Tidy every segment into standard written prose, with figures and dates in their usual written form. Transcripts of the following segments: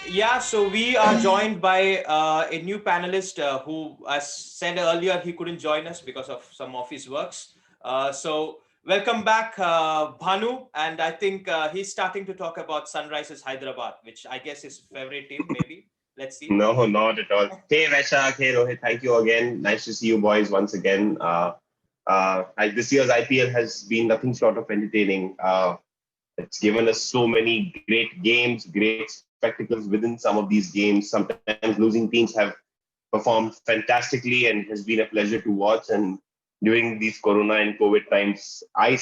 Yeah, so we are joined by a new panelist who, as said earlier, he couldn't join us because of some of his works. So, welcome back, Bhanu. And I think he's starting to talk about Sunrisers Hyderabad, which I guess is his favorite team, maybe. Let's see. No, not at all. Hey, Vaishak. Hey, Rohit. Thank you again. Nice to see you boys once again. This year's IPL has been nothing short of entertaining. It's given us so many great games, great spectacles within some of these games. Sometimes losing teams have performed fantastically and has been a pleasure to watch. And during these Corona and COVID times, I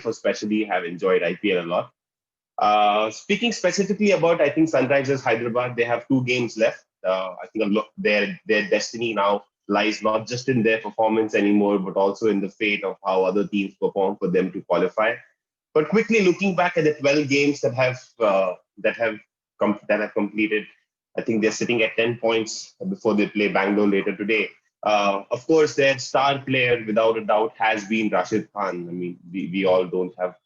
especially have enjoyed IPL a lot. Speaking specifically about, I think Sunrisers Hyderabad, they have 2 games left. I think their destiny now lies not just in their performance anymore, but also in the fate of how other teams perform for them to qualify. But quickly looking back at the 12 games that have completed, I think they're sitting at 10 points before they play Bangalore later today. Of course, their star player, without a doubt, has been Rashid Khan. I mean, we all don't have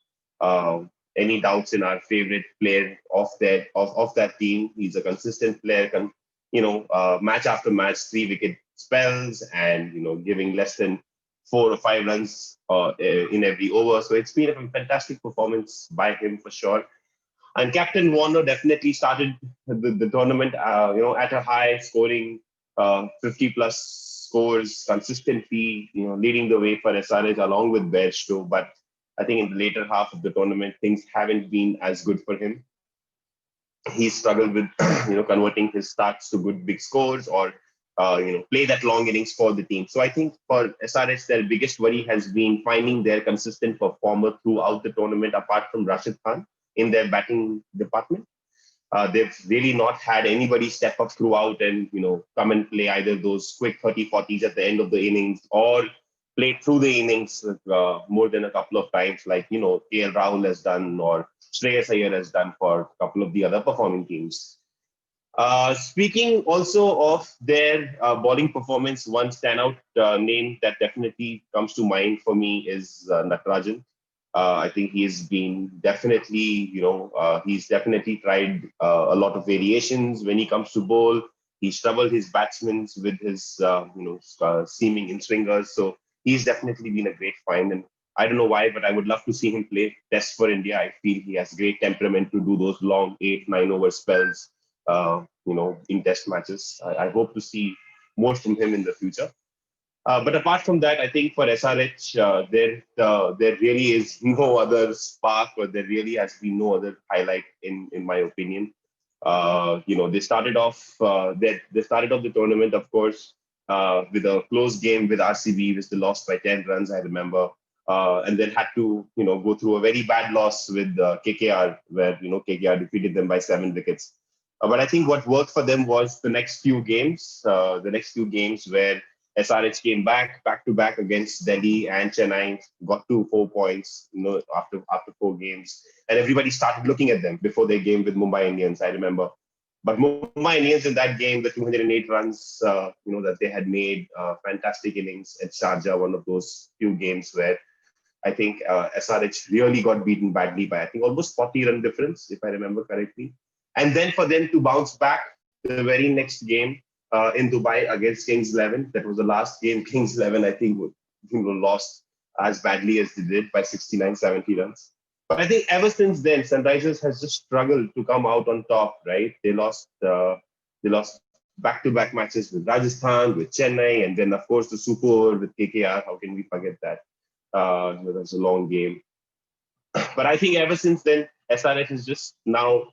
uh, any doubts in our favorite player of that team. He's a consistent player, match after match, 3 wicket spells, and giving less than 4 or 5 runs in every over. So it's been a fantastic performance by him for sure. And Captain Warner definitely started the tournament, at a high, scoring 50 plus scores consistently, leading the way for SRH along with Bairstow. But I think in the later half of the tournament, things haven't been as good for him. He struggled with, converting his starts to good big scores or, play that long innings for the team. So I think for SRH, their biggest worry has been finding their consistent performer throughout the tournament, apart from Rashid Khan in their batting department. They've really not had anybody step up throughout and come and play either those quick 30-40s at the end of the innings or play through the innings more than a couple of times, like KL Rahul has done or Shreyas Iyer has done for a couple of the other performing teams. Speaking also of their bowling performance, one standout name that definitely comes to mind for me is Natarajan. I think he's definitely tried a lot of variations when he comes to bowl. He's troubled his batsmen with his, seaming in swingers. So he's definitely been a great find. And I don't know why, but I would love to see him play Test for India. I feel he has great temperament to do those long 8-9 over spells, in Test matches. I hope to see more from him in the future. But apart from that, I think for SRH, there really is no other spark, or there really has been no other highlight in my opinion. They started off the tournament, of course, with a close game with RCB, which they lost by 10 runs, I remember, and then had to go through a very bad loss with KKR, where KKR defeated them by 7 wickets. But I think what worked for them was the next few games, where SRH came back to back against Delhi and Chennai, got to 4 points, after 4 games, and everybody started looking at them before their game with Mumbai Indians, I remember. But Mumbai Indians in that game, the 208 runs, that they had made, fantastic innings at Sharjah, one of those few games where I think SRH really got beaten badly by, I think, almost 40-run difference, if I remember correctly. And then for them to bounce back the very next game in Dubai against Kings 11, that was the last game. Kings 11, I think, lost as badly as they did by 69, 70 runs. But I think ever since then, Sunrisers has just struggled to come out on top, right? They lost back-to-back matches with Rajasthan, with Chennai, and then, of course, the Super Over with KKR. How can we forget that? That was a long game. But I think ever since then, SRH is just now,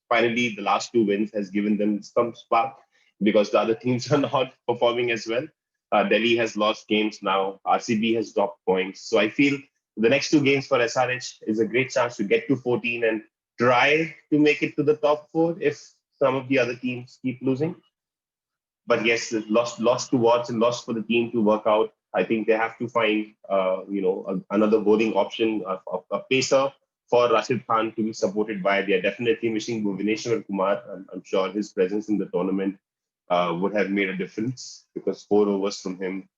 finally the last 2 wins has given them some spark because the other teams are not performing as well. Delhi has lost games now. RCB has dropped points. So I feel the next 2 games for SRH is a great chance to get to 14 and try to make it to the top 4 if some of the other teams keep losing. But yes, lost to watch and lost for the team to work out. I think they have to find, another bowling option, a pacer for Rashid Khan to be supported by. They are definitely missing Bhuvaneshwar Kumar. I'm sure his presence in the tournament would have made a difference because 4 overs from him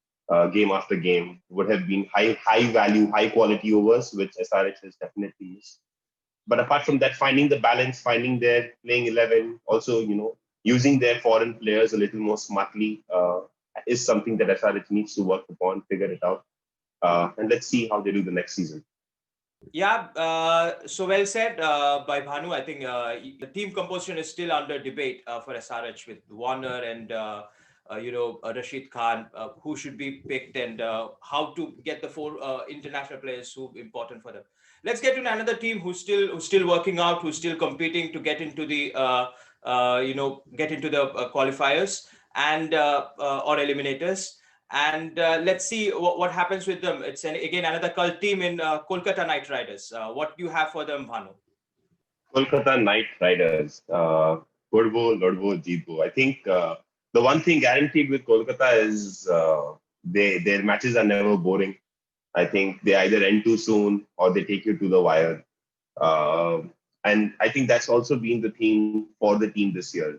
game after game, would have been high value, high quality overs, which SRH has definitely missed. But apart from that, finding the balance, finding their playing 11, also, using their foreign players a little more smartly is something that SRH needs to work upon, figure it out. And let's see how they do the next season. Yeah, so well said by Bhanu. I think the team composition is still under debate for SRH with Warner and Rashid Khan, who should be picked and how to get the four international players who are important for them. Let's get to another team who's still working out, who's still competing to get into the qualifiers and or eliminators. And let's see what happens with them. It's again another cult team in Kolkata Knight Riders. What do you have for them, Bhanu? Kolkata Knight Riders, Kodbo, Lodbo, Jeetbo. I think the one thing guaranteed with Kolkata is their matches are never boring. I think they either end too soon or they take you to the wire. Uh, and I think that's also been the theme for the team this year.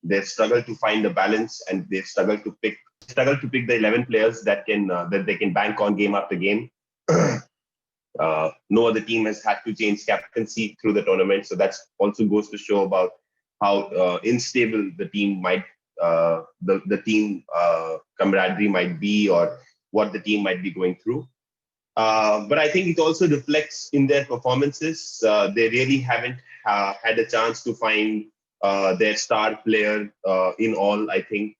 They've struggled to find the balance, and they've struggled to pick the 11 players that they can bank on game after game. No other team has had to change captaincy through the tournament, so that also goes to show about how unstable the team might, the team camaraderie might be, or what the team might be going through. But I think it also reflects in their performances. They really haven't had a chance to find their star player in all. I think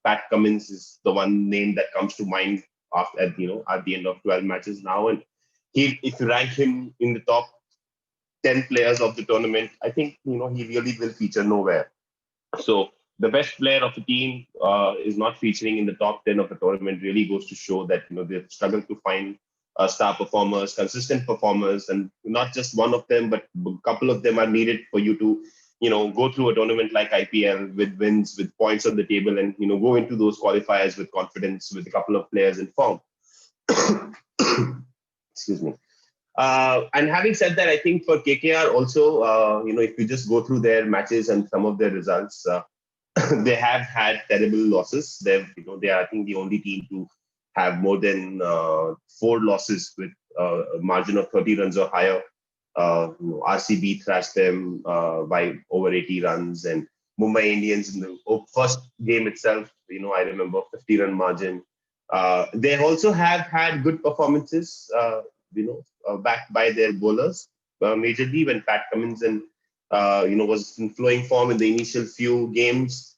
Pat Cummins is the one name that comes to mind at the end of 12 matches now, and if you rank him in the top 10 players of the tournament, I think he really will feature nowhere. So the best player of the team is not featuring in the top 10 of the tournament really goes to show that they've struggled to find star performers, consistent performers, and not just one of them, but a couple of them are needed for you to go through a tournament like IPL with wins, with points on the table, and go into those qualifiers with confidence with a couple of players in form. Excuse me. And having said that, I think for KKR also, if you just go through their matches and some of their results, they have had terrible losses. They are, I think, the only team to have more than 4 losses with a margin of 30 runs or higher. RCB thrashed them by over 80 runs, and Mumbai Indians in the first game itself, I remember 50-run margin. They also have had good performances, backed by their bowlers, majorly when Pat Cummins and was in flowing form in the initial few games,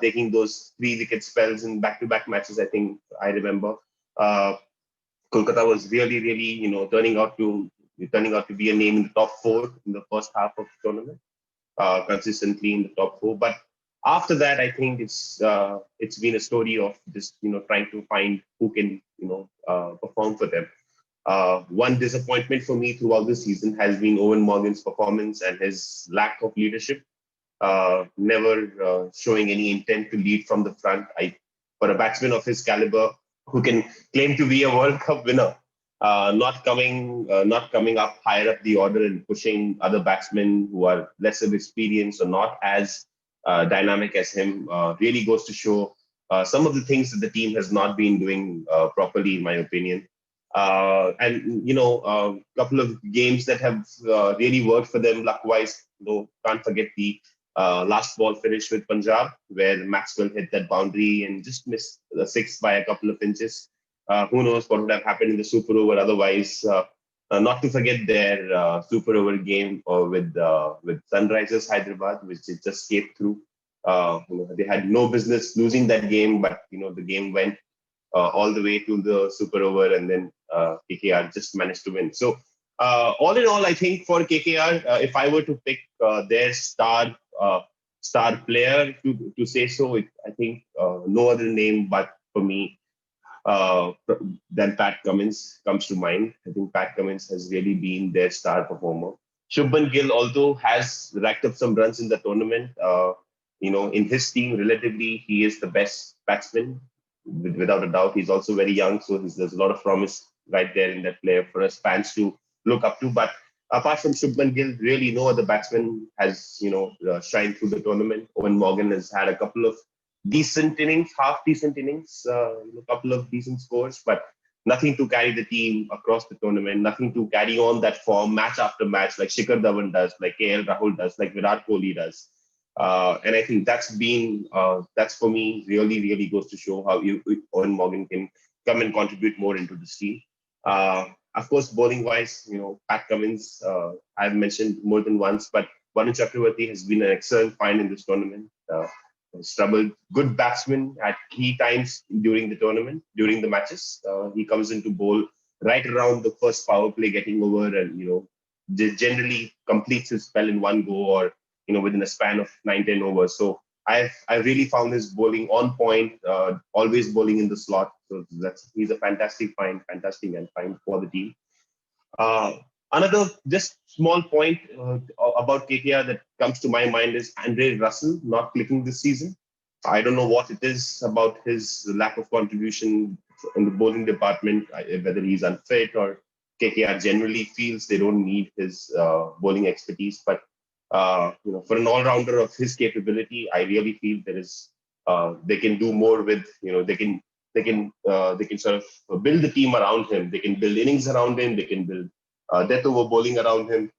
taking those 3-wicket spells in back-to-back matches. I think I remember Kolkata was really, really, turning out to be a name in the top 4 in the first half of the tournament, consistently in the top 4. But after that, I think it's been a story of just trying to find who can perform for them. One disappointment for me throughout the season has been Owen Morgan's performance and his lack of leadership, never showing any intent to lead from the front. For a batsman of his caliber, who can claim to be a World Cup winner, not coming up higher up the order and pushing other batsmen who are less of experience or not as dynamic as him, really goes to show some of the things that the team has not been doing properly, in my opinion. And a couple of games that have really worked for them luck-wise. Can't forget the last ball finish with Punjab, where Maxwell hit that boundary and just missed the 6 by a couple of inches. Who knows what would have happened in the Super Over otherwise? Not to forget their Super Over game with Sunrisers Hyderabad, which they just escaped through. They had no business losing that game, but the game went all the way to the Super Over, and then KKR just managed to win. So all in all, I think for KKR, if I were to pick their star player to say so, I think no other name but for me than Pat Cummins comes to mind. I think Pat Cummins has really been their star performer. Shubman Gill, although has racked up some runs in the tournament, in his team, relatively, he is the best batsman, without a doubt. He's also very young, so there's a lot of promise right there in that player for us fans to look up to. But apart from Shubman Gill, really no other batsman has, shined through the tournament. Owen Morgan has had a couple of decent innings, half decent innings, a couple of decent scores, but nothing to carry the team across the tournament, nothing to carry on that form match after match like Shikhar Dhawan does, like KL Rahul does, like Virat Kohli does. And I think that's for me really, really goes to show how Owen Morgan can come and contribute more into this team. Of course, bowling wise, Pat Cummins, I've mentioned more than once, but Bhanu Chakravarti has been an excellent find in this tournament. Struggled, good batsman at key times during the tournament, during the matches. He comes into bowl right around the first power play getting over, and generally completes his spell in one go or within a span of 9-10 overs. So I really found his bowling on point, always bowling in the slot. So he's a fantastic and find for the team. Uh, Another just small point about KKR that comes to my mind is Andre Russell not clicking this season. I don't know what it is about his lack of contribution in the bowling department, whether he's unfit or KKR generally feels they don't need his bowling expertise. But for an all-rounder of his capability, I really feel they can do more with they can sort of build the team around him. They can build innings around him. They can build death over bowling around him.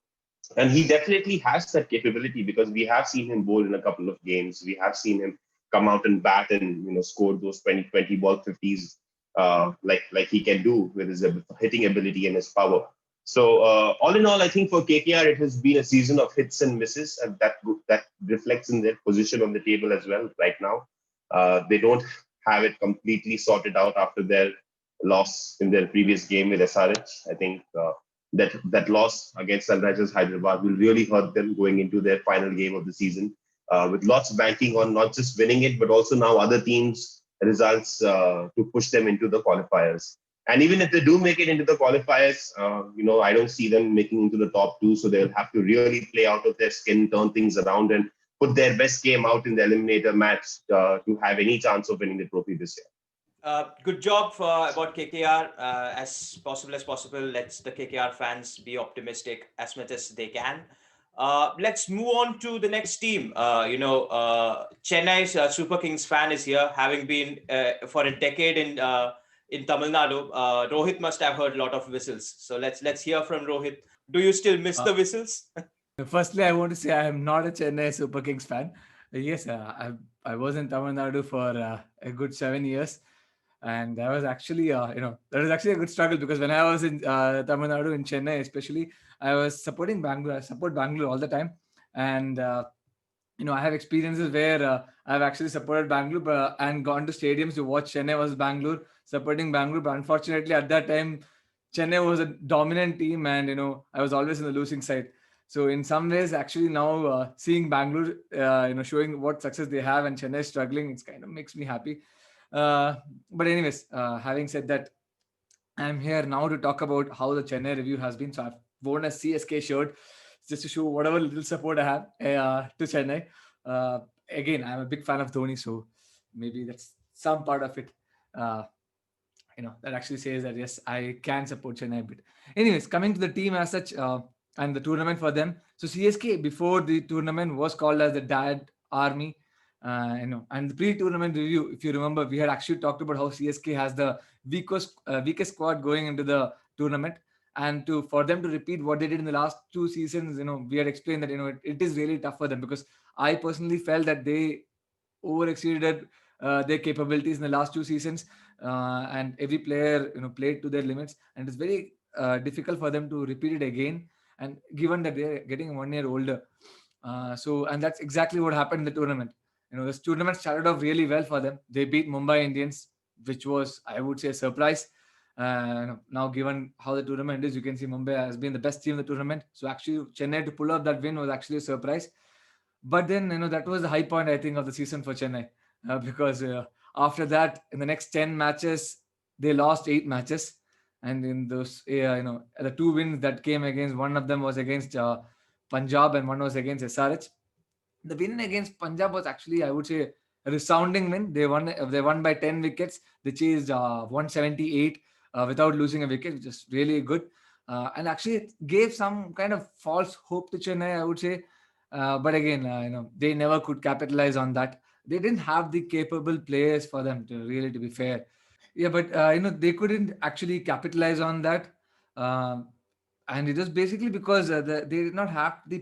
And he definitely has that capability because we have seen him bowl in a couple of games. We have seen him come out and bat and score those 20 ball 50s like he can do with his hitting ability and his power. So all in all, I think for KKR it has been a season of hits and misses, and that reflects in their position on the table as well right now. They don't have it completely sorted out after their loss in their previous game with SRH. I think that loss against Sunrisers Hyderabad will really hurt them going into their final game of the season. With lots banking on not just winning it, but also now other teams' results to push them into the qualifiers. And even if they do make it into the qualifiers, I don't see them making into the top two. So they'll have to really play out of their skin, turn things around, and put their best game out in the eliminator match to have any chance of winning the trophy this year. Good job about KKR. As possible, let's the KKR fans be optimistic as much as they can. Let's move on to the next team. Chennai's Super Kings fan is here, having been for a decade in Tamil Nadu. Rohit must have heard a lot of whistles. So let's hear from Rohit. Do you still miss the whistles? Firstly, I want to say I am not a Chennai Super Kings fan. Yes, I was in Tamil Nadu for a good 7 years, and that was actually that was actually a good struggle because when I was in Tamil Nadu in Chennai, especially, I was supporting Bangalore. I support Bangalore all the time, and I have experiences where I've actually supported Bangalore and gone to stadiums to watch Chennai versus Bangalore, supporting Bangalore. But unfortunately, at that time, Chennai was a dominant team, and I was always in the losing side. So in some ways, actually now seeing Bangalore, showing what success they have and Chennai struggling, it's kind of makes me happy. But anyways, having said that, I'm here now to talk about how the Chennai review has been. So I've worn a CSK shirt just to show whatever little support I have to Chennai. Uh, Again, I'm a big fan of Dhoni, so maybe that's some part of it. Uh, that actually says that yes, I can support Chennai a bit. Anyways, coming to the team as such and the tournament for them. So CSK before the tournament was called as the Dad Army. And the pre-tournament review, if you remember, we had actually talked about how CSK has the weakest squad going into the tournament, and for them to repeat what they did in the last 2 seasons, we had explained that it is really tough for them because I personally felt that they overexceeded their capabilities in the last 2 seasons, and every player played to their limits, and it's very difficult for them to repeat it again. And given that they're getting 1 year older, and that's exactly what happened in the tournament. This tournament started off really well for them. They beat Mumbai Indians, which was, I would say, a surprise. Now, given how the tournament is, you can see Mumbai has been the best team in the tournament. So actually, Chennai to pull off that win was actually a surprise. But then, that was the high point, I think, of the season for Chennai, because after that, in the next 10 matches, they lost 8 matches. And in those, the 2 wins that came against, one of them was against Punjab and one was against SRH. The win against Punjab was actually, I would say, a resounding win. They won by 10 wickets. They chased 178 without losing a wicket, which is really good. And actually, it gave some kind of false hope to Chennai, I would say. But again, they never could capitalize on that. they didn't have the capable players for them to really, to be fair. Yeah, but they couldn't actually capitalize on that. Um, and it was basically because they did not have the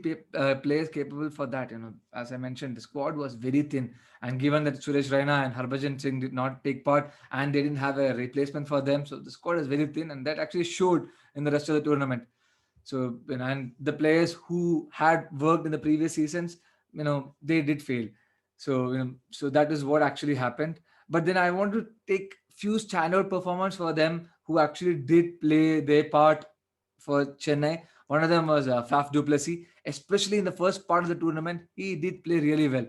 players capable for that. As I mentioned, the squad was very thin, and given that Suresh Raina and Harbhajan Singh did not take part, and they didn't have a replacement for them, so the squad is very thin, and that actually showed in the rest of the tournament. So, and the players who had worked in the previous seasons, they did fail. So, so that is what actually happened. But then I want to take few standout performance for them who actually did play their part for Chennai. One of them was Faf du Plessis, especially in the first part of the tournament. He did play really well.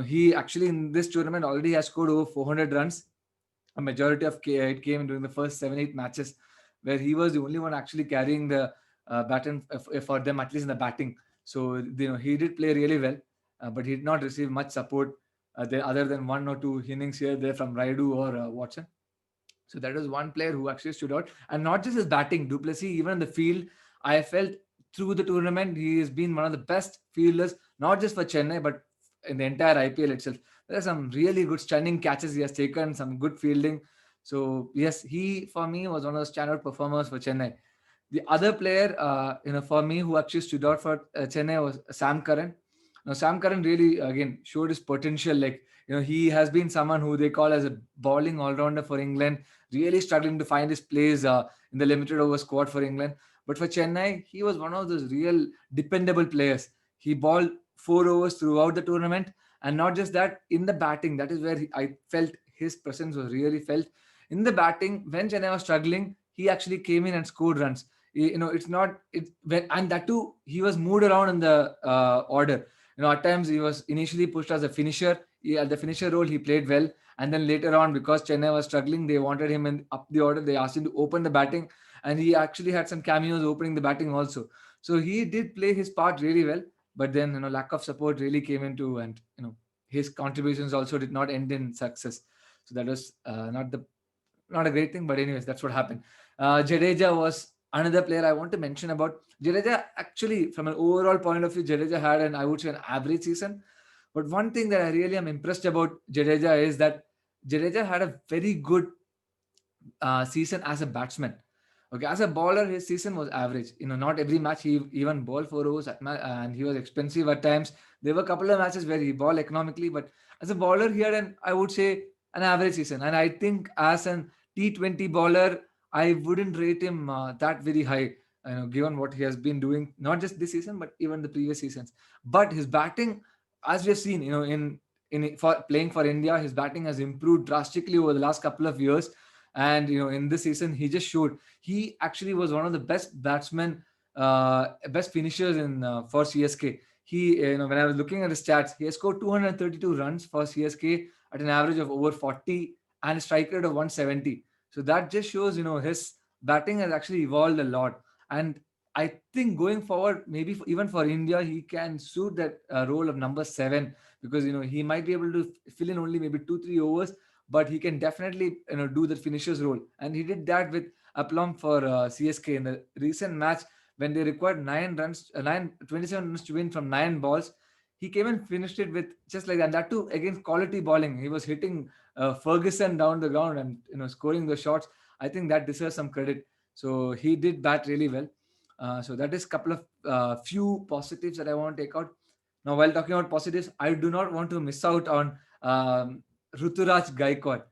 He actually in this tournament already has scored over 400 runs. A majority of it came during the first 7-8 matches, where he was the only one actually carrying the baton for them, at least in the batting. So he did play really well, but he did not receive much support there, other than one or two innings here there from Raidu or Watson. So that was one player who actually stood out, and not just his batting. Duplessis, even in the field, I felt through the tournament he has been one of the best fielders, not just for Chennai but in the entire IPL itself. There are some really good, stunning catches he has taken, some good fielding. So yes, he for me was one of the standout performers for Chennai. The other player, for me, who actually stood out for Chennai was Sam Curran. Now, Sam Curran really, again, showed his potential. Like, he has been someone who they call as a bowling all-rounder for England, really struggling to find his place in the limited over squad for England. But for Chennai, he was one of those real dependable players. He bowled 4 overs throughout the tournament. And not just that, in the batting, that is where I felt his presence was really felt. In the batting, when Chennai was struggling, he actually came in and scored runs. It's not it when, and that too he was moved around in the order. At times he was initially pushed as a finisher. At the finisher role he played well, and then later on, because Chennai was struggling, they wanted him in up the order. They asked him to open the batting, and he actually had some cameos opening the batting also. So he did play his part really well, but then lack of support really came into, and his contributions also did not end in success. So that was not a great thing, but anyways, that's what happened. Jadeja was another player I want to mention about. Jadeja, actually, from an overall point of view, Jadeja had I would say, an average season. But one thing that I really am impressed about Jadeja is that Jadeja had a very good season as a batsman. Okay, as a bowler, his season was average. Not every match he even bowled 4 overs and he was expensive at times. There were a couple of matches where he bowled economically, but as a bowler, he had I would say, an average season. And I think as an T20 bowler, I wouldn't rate him that very high. Given what he has been doing, not just this season, but even the previous seasons. But his batting, as we have seen, in for playing for India, his batting has improved drastically over the last couple of years. And in this season, he just showed he actually was one of the best batsmen, best finishers in for CSK. He, when I was looking at his stats, he has scored 232 runs for CSK at an average of over 40 and a strike rate of 170. So that just shows, his batting has actually evolved a lot. And I think going forward, maybe even for India, he can suit that role of number 7, because he might be able to fill in only maybe 2-3 overs, but he can definitely do the finisher's role. And he did that with aplomb for CSK in the recent match when they required 9 runs, 9 27 runs to win from 9 balls. He came and finished it with just like that. And that too against quality bowling. He was hitting Ferguson down the ground and scoring the shots. I think that deserves some credit. So he did bat really well. So that is couple of few positives that I want to take out. Now, while talking about positives, I do not want to miss out on Ruturaj Gaikwad.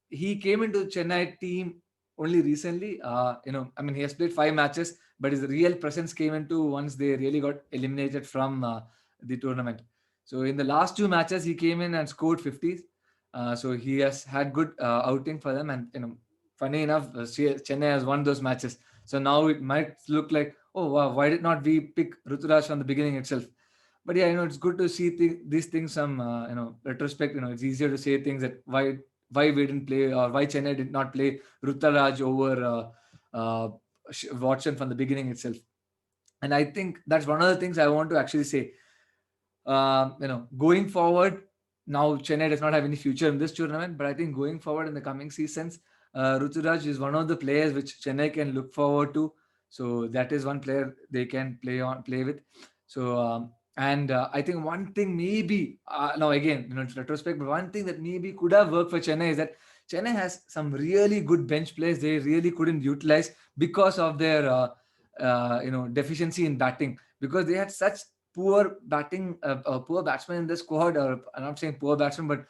He came into the Chennai team only recently. I mean, he has played 5 matches, but his real presence came into once they really got eliminated from the tournament. So in the last 2 matches, he came in and scored 50s. So he has had good outing for them, and funny enough, Chennai has won those matches. So now it might look like, oh wow, why did not we pick Ruturaj from the beginning itself? But yeah, it's good to see these things some retrospect. It's easier to say things that why we didn't play, or why Chennai did not play Ruturaj over Watson from the beginning itself. And I think that's one of the things I want to actually say. Going forward, now Chennai does not have any future in this tournament, but I think going forward in the coming seasons, Ruturaj is one of the players which Chennai can look forward to. So that is one player they can play with. So And I think one thing maybe, now again, it's retrospect, but one thing that maybe could have worked for Chennai is that Chennai has some really good bench players they really couldn't utilize because of their, deficiency in batting. Because they had such poor batting, poor batsmen in the squad, or I'm not saying poor batsmen, but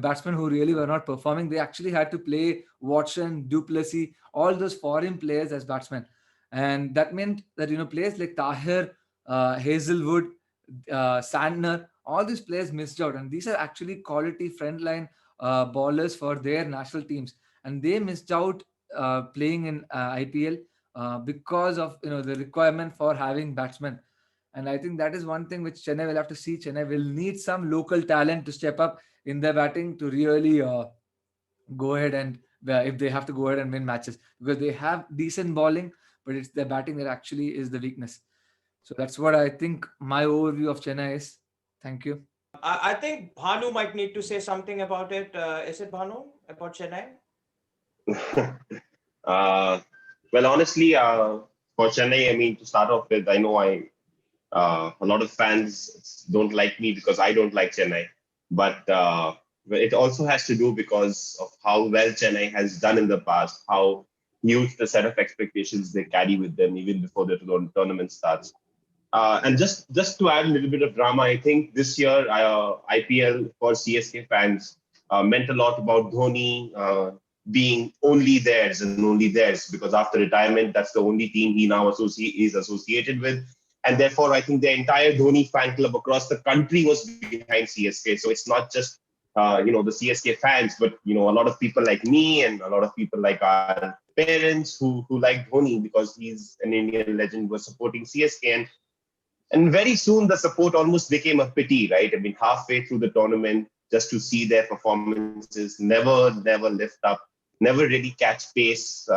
batsmen who really were not performing. They actually had to play Watson, Duplessis, all those foreign players as batsmen, and that meant that players like Tahir, Hazelwood, Sandner, all these players missed out, and these are actually quality frontline bowlers for their national teams, and they missed out playing in IPL because of the requirement for having batsmen. And I think that is one thing which Chennai will have to see. Chennai will need some local talent to step up in their batting to really go ahead and if they have to go ahead and win matches, because they have decent bowling, but it's their batting that actually is the weakness. So that's what I think my overview of Chennai is. Thank you. I think Bhanu might need to say something about it. Is it Bhanu about Chennai? uh, well, honestly, for Chennai, I mean, to start off with, I know a lot of fans don't like me because I don't like Chennai, but it also has to do because of how well Chennai has done in the past, how huge the set of expectations they carry with them even before the tournament starts. And just to add a little bit of drama, I think this year IPL for CSK fans meant a lot about Dhoni being only theirs and only theirs, because after retirement, that's the only team he now is associated with. And therefore, I think the entire Dhoni fan club across the country was behind CSK. So it's not just the CSK fans, but a lot of people like me and a lot of people like our parents who like Dhoni because he's an Indian legend were supporting CSK. And very soon the support almost became a pity, right? I mean, halfway through the tournament, just to see their performances never lift up, never really catch pace,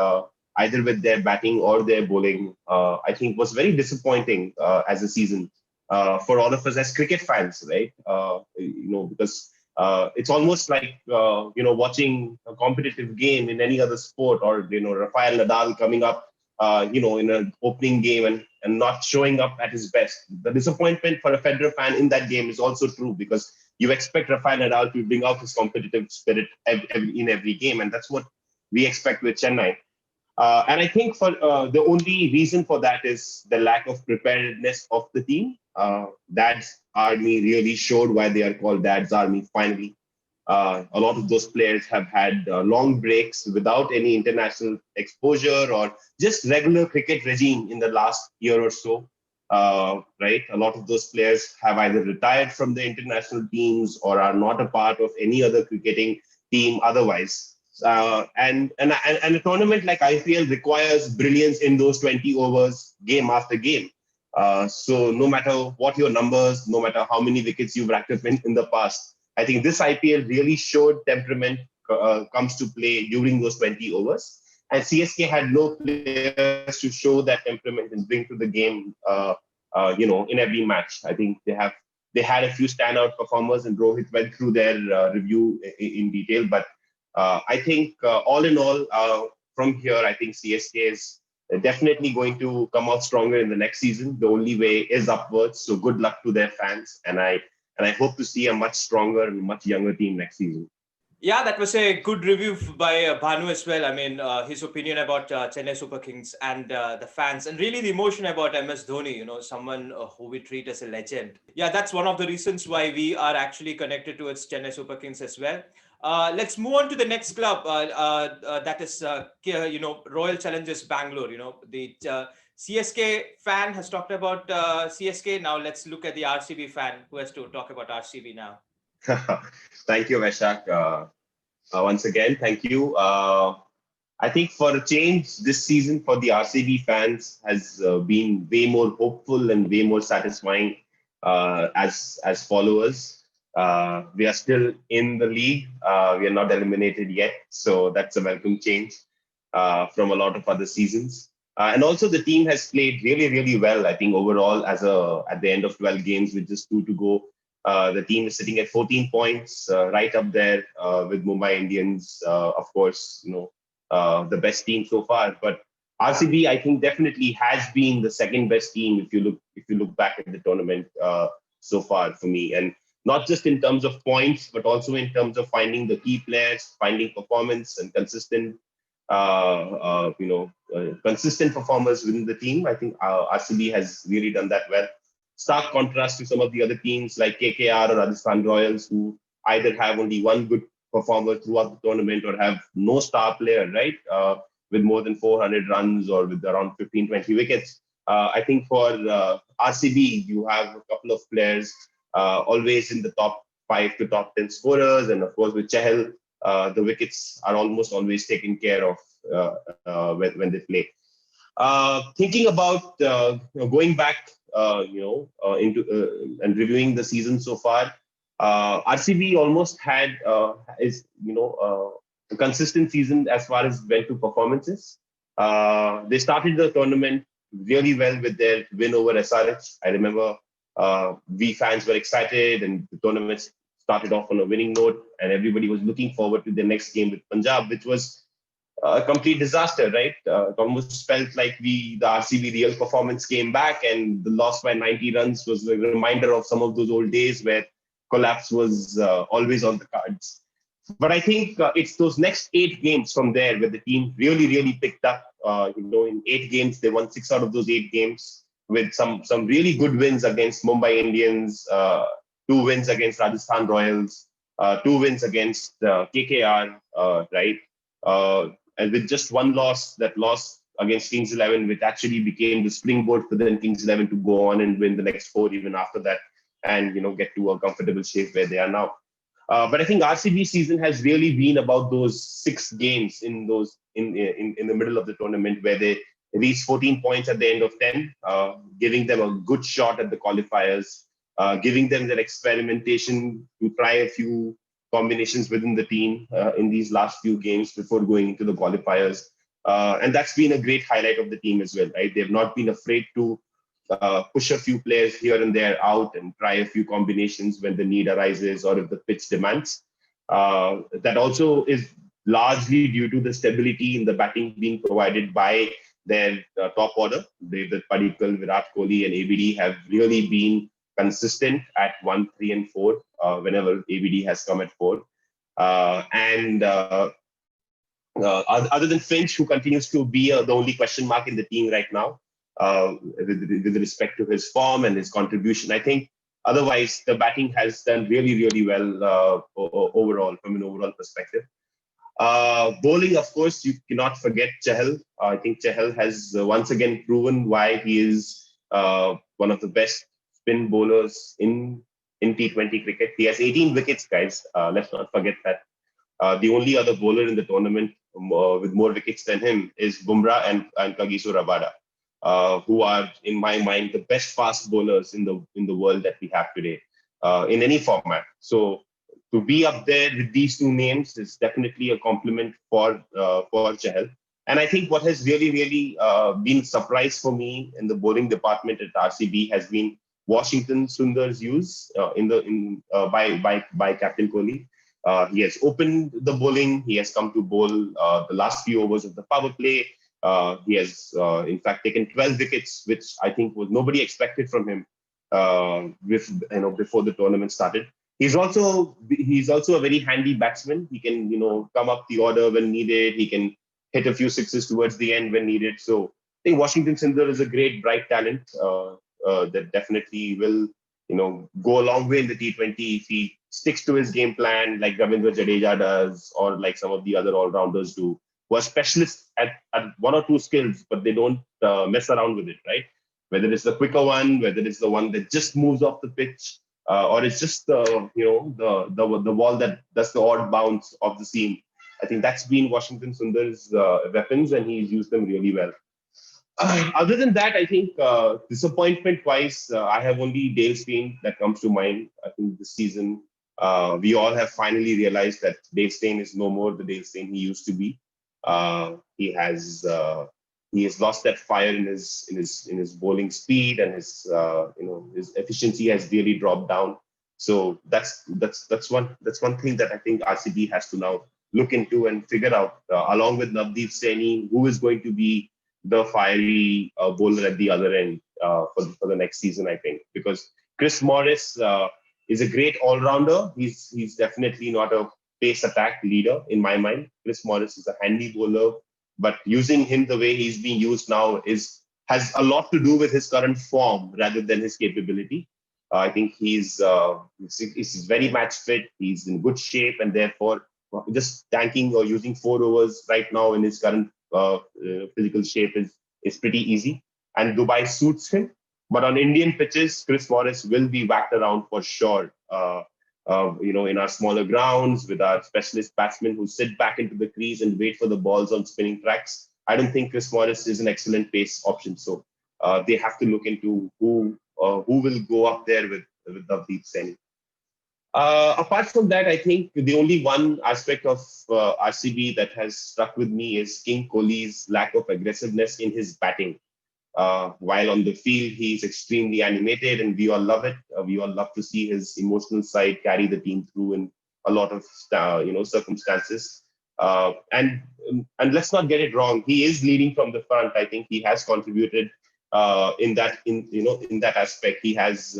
either with their batting or their bowling, I think was very disappointing as a season for all of us as cricket fans, right? Because it's almost like, watching a competitive game in any other sport, or, Rafael Nadal coming up in an opening game and not showing up at his best. The disappointment for a Federer fan in that game is also true, because you expect Rafael Nadal to bring out his competitive spirit in every game, and that's what we expect with Chennai. And I think for the only reason for that is the lack of preparedness of the team. Dad's Army really showed why they are called Dad's Army finally. A lot of those players have had long breaks without any international exposure or just regular cricket regime in the last year or so. Right? A lot of those players have either retired from the international teams or are not a part of any other cricketing team otherwise. And a tournament like IPL requires brilliance in those 20 overs, game after game. So no matter what your numbers, no matter how many wickets you've racked up in the past, I think this IPL really showed temperament comes to play during those 20 overs. And CSK had no players to show that temperament and bring to the game, in every match. I think they had a few standout performers, and Rohit went through their review in detail. But I think all in all, from here, I think CSK is definitely going to come out stronger in the next season. The only way is upwards. So good luck to their fans, and I hope to see a much stronger and much younger team next season. Yeah, that was a good review by Bhanu as well. I mean, his opinion about Chennai Super Kings and the fans, and really the emotion about MS Dhoni, someone who we treat as a legend. Yeah, that's one of the reasons why we are actually connected towards Chennai Super Kings as well. Let's move on to the next club. That is, Royal Challengers Bangalore. The CSK fan has talked about CSK. Now let's look at the RCB fan who has to talk about RCB now. Thank you, Vaishak. Once again, thank you. I think for a change, this season for the RCB fans has been way more hopeful and way more satisfying as followers. We are still in the league. We are not eliminated yet, so that's a welcome change from a lot of other seasons. And also, the team has played really, really well. I think overall, at the end of 12 games with just 2 to go, the team is sitting at 14 points, right up there with Mumbai Indians. Of course, the best team so far. But RCB, I think, definitely has been the second best team if you look back at the tournament so far for me, and not just in terms of points, but also in terms of finding the key players, finding performance and consistent performers within the team. I think RCB has really done that well. Stark contrast to some of the other teams like KKR or Rajasthan Royals, who either have only one good performer throughout the tournament or have no star player, right? With more than 400 runs or with around 15, 20 wickets. I think for RCB, you have a couple of players always in the top 5 to top 10 scorers. And of course, with Chahal, the wickets are almost always taken care of when they play. Thinking about going back, into and reviewing the season so far, RCB almost had a consistent season as far as went to performances. They started the tournament really well with their win over SRH. I remember we fans were excited, and the tournament started off on a winning note, and everybody was looking forward to the next game with Punjab, which was a complete disaster, right? It almost felt like the RCB real performance came back, and the loss by 90 runs was a reminder of some of those old days where collapse was always on the cards. But I think it's those next 8 games from there where the team really, really picked up. In 8 games, they won 6 out of those 8 games with some really good wins against Mumbai Indians, 2 wins against Rajasthan Royals, 2 wins against KKR, right? And with just one loss, that loss against Kings 11, which actually became the springboard for then Kings 11 to go on and win the next 4 even after that, and get to a comfortable shape where they are now. But I think RCB season has really been about those 6 games in the middle of the tournament where they reached 14 points at the end of 10, giving them a good shot at the qualifiers, giving them that experimentation to try a few combinations within the team in these last few games before going into the qualifiers. And that's been a great highlight of the team as well, right? They've not been afraid to push a few players here and there out and try a few combinations when the need arises or if the pitch demands. That also is largely due to the stability in the batting being provided by their top order. David Padikkal, Virat Kohli, and ABD have really been consistent at 1, 3, and 4 whenever ABD has come at 4. Other than Finch, who continues to be the only question mark in the team right now, with respect to his form and his contribution, I think otherwise the batting has done really, really well overall from an overall perspective. Bowling, of course, you cannot forget Chahal. I think Chahal has once again proven why he is one of the best spin bowlers in T20 cricket. He has 18 wickets, guys. Let's not forget that. The only other bowler in the tournament with more wickets than him is Bumrah and Kagiso Rabada, who are, in my mind, the best fast bowlers in the world that we have today in any format. So to be up there with these 2 names is definitely a compliment for Chahal. And I think what has really, really been a surprise for me in the bowling department at RCB has been Washington Sundar's use by Captain Kohli. He has opened the bowling. He has come to bowl the last few overs of the power play. He has, in fact, taken 12 wickets, which I think was nobody expected from him before the tournament started. He's also a very handy batsman. He can come up the order when needed. He can hit a few sixes towards the end when needed. So I think Washington Sundar is a great bright talent that definitely will go a long way in the T20 if he sticks to his game plan like Ravindra Jadeja does, or like some of the other all-rounders do, who are specialists at 1 or 2 skills, but they don't mess around with it, right? Whether it's the quicker one, whether it's the one that just moves off the pitch, or it's just the ball that does the odd bounce of the seam. I think that's been Washington Sundar's weapons, and he's used them really well. Other than that, I think disappointment-wise, I have only Dale Steyn that comes to mind. I think this season, we all have finally realized that Dale Steyn is no more the Dale Steyn he used to be. He has lost that fire in his bowling speed, and his efficiency has really dropped down. So that's one thing that I think RCB has to now look into and figure out, along with Navdeep Saini, who is going to be the fiery bowler at the other end for the next season, I think, because Chris Morris is a great all-rounder. He's definitely not a pace attack leader in my mind. Chris Morris is a handy bowler, but using him the way he's being used now has a lot to do with his current form rather than his capability. I think he's very match fit. He's in good shape, and therefore just tanking or using 4 overs right now in his current physical shape is pretty easy. And Dubai suits him. But on Indian pitches, Chris Morris will be whacked around for sure. In our smaller grounds with our specialist batsmen who sit back into the crease and wait for the balls on spinning tracks. I don't think Chris Morris is an excellent pace option. So they have to look into who will go up there with Navdeep Saini. Apart from that, I think the only one aspect of RCB that has struck with me is King Kohli's lack of aggressiveness in his batting. While on the field, he's extremely animated, and we all love it. We all love to see his emotional side carry the team through in a lot of circumstances. And let's not get it wrong. He is leading from the front. I think he has contributed in that aspect. He has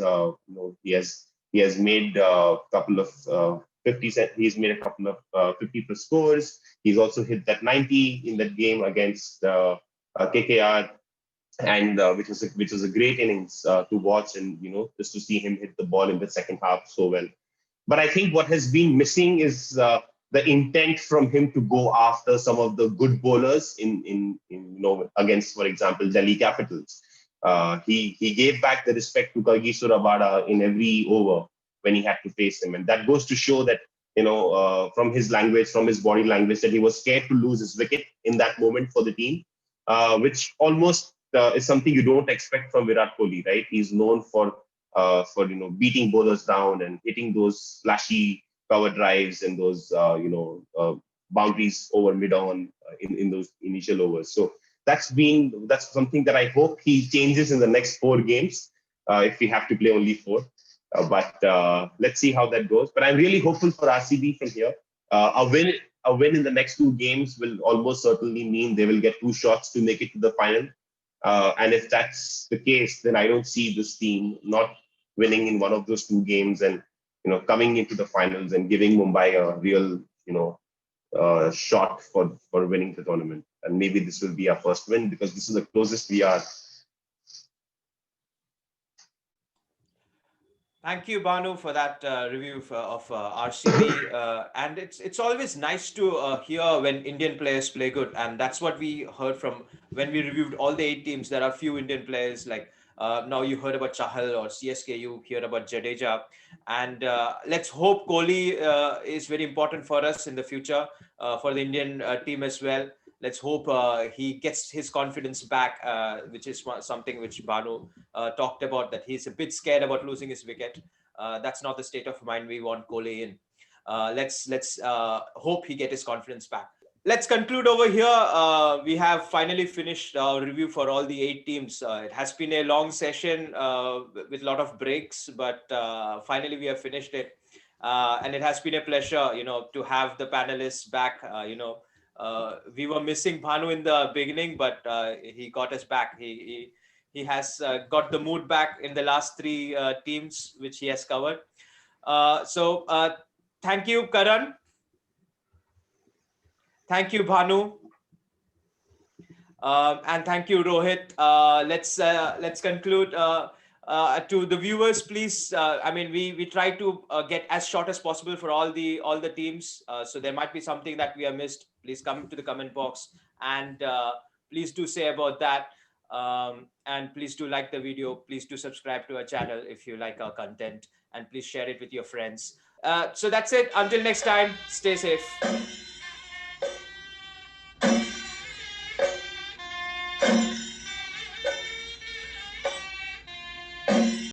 made a couple of 50. He's made a couple of 50 plus scores. He's also hit that 90 in that game against KKR, and which was a great innings to watch, and just to see him hit the ball in the second half so well. But I think what has been missing is the intent from him to go after some of the good bowlers in against, for example, Delhi Capitals. He gave back the respect to Kagiso Rabada in every over when he had to face him, and that goes to show that from his language, from his body language, that he was scared to lose his wicket in that moment for the team, which almost is something you don't expect from Virat Kohli, right? He's known for beating bowlers down and hitting those flashy cover drives and those boundaries over mid-on in those initial overs. So that's something that I hope he changes in the next 4 games if we have to play only 4. But let's see how that goes. But I'm really hopeful for RCB from here. A win in the next 2 games will almost certainly mean they will get 2 shots to make it to the final. And if that's the case, then I don't see this team not winning in one of those 2 games and coming into the finals and giving Mumbai a real shot for winning the tournament. And maybe this will be our first win because this is the closest we are. Thank you, Bhanu, for that review of RCB. And it's always nice to hear when Indian players play good, and that's what we heard from when we reviewed all the 8 teams. There are few Indian players like now you heard about Chahal or CSK, you hear about Jadeja, and let's hope Kohli is very important for us in the future for the Indian team as well. Let's hope he gets his confidence back, which is something which Bhanu talked about, that he's a bit scared about losing his wicket. That's not the state of mind we want Kohli in. Let's hope he get his confidence back. Let's conclude over here. We have finally finished our review for all the 8 teams. It has been a long session with a lot of breaks, but finally we have finished it. And it has been a pleasure, to have the panelists back. We were missing Bhanu in the beginning, but he got us back. He has got the mood back in the last 3 teams which he has covered. So thank you, Karan. Thank you, Bhanu. And thank you, Rohit. Let's conclude. To the viewers, please. We try to get as short as possible for all the teams. So there might be something that we have missed. Please come to the comment box and please do say about that. And please do like the video. Please do subscribe to our channel if you like our content, and please share it with your friends. So that's it. Until next time, stay safe.